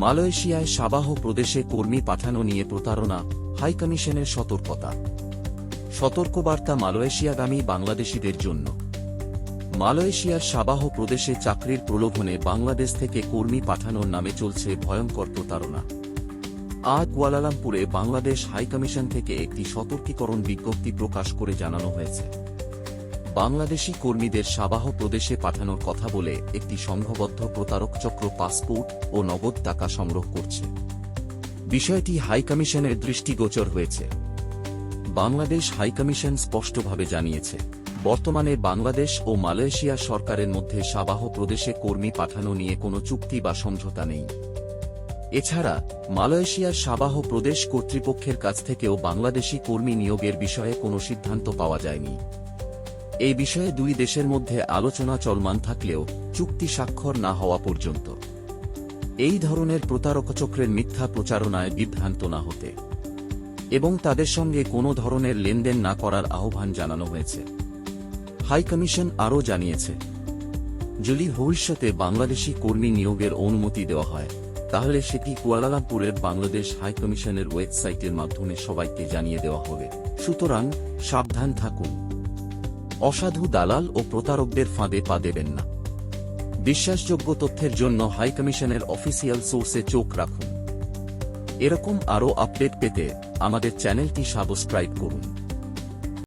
মালয়েশিয়ায় সাবাহ প্রদেশে কর্মী পাঠানো নিয়ে প্রতারণা, হাইকমিশনের সতর্কতা। সতর্কবার্তা মালয়েশিয়াগামী বাংলাদেশিদের জন্য। মালয়েশিয়ার সাবাহ প্রদেশে চাকরির প্রলোভনে বাংলাদেশ থেকে কর্মী পাঠানোর নামে চলছে ভয়ঙ্কর প্রতারণা। আজ কুয়ালালামপুরে বাংলাদেশ হাইকমিশন থেকে একটি সতর্কীকরণ বিজ্ঞপ্তি প্রকাশ করে জানানো হয়েছে, বাংলাদেশি কর্মীদের সাবাহ প্রদেশে পাঠানোর কথা বলে একটি সংঘবদ্ধ প্রতারক চক্র পাসপোর্ট ও নগদ টাকা সংগ্রহ করছে। বিষয়টি হাইকমিশনের দৃষ্টিগোচর হয়েছে। বাংলাদেশ হাইকমিশন স্পষ্টভাবে জানিয়েছে, বর্তমানে বাংলাদেশ ও মালয়েশিয়া সরকারের মধ্যে সাবাহ প্রদেশে কর্মী পাঠানো নিয়ে কোনো চুক্তি বা সমঝোতা নেই। এছাড়া মালয়েশিয়ার সাবাহ প্রদেশ কর্তৃপক্ষের কাছ থেকেও বাংলাদেশি কর্মী নিয়োগের বিষয়ে কোনো সিদ্ধান্ত পাওয়া যায়নি। এই বিষয়ে দুই দেশের মধ্যে আলোচনা চলমান থাকলেও চুক্তি স্বাক্ষর না হওয়া পর্যন্ত এই ধরনের প্রতারকচক্রের মিথ্যা প্রচারণায় বিভ্রান্ত না হতে এবং তাদের সঙ্গে কোনো ধরনের লেনদেন না করার আহ্বান জানানো হয়েছে। হাইকমিশন আরও জানিয়েছে, যদি ভবিষ্যতে বাংলাদেশি কর্মী নিয়োগের অনুমতি দেওয়া হয়, তাহলে সেটি কুয়ালালামপুরের বাংলাদেশ হাইকমিশনের ওয়েবসাইটের মাধ্যমে সবাইকে জানিয়ে দেওয়া হবে। সুতরাং সাবধান থাকুন, অসাধু দালাল ও প্রতারকদের ফাঁদে পা দেবেন না। বিশ্বাসযোগ্য তথ্যের জন্য হাইকমিশনের অফিসিয়াল সোর্সে চোখ রাখুন। এরকম আরও আপডেট পেতে আমাদের চ্যানেলটি সাবস্ক্রাইব করুন।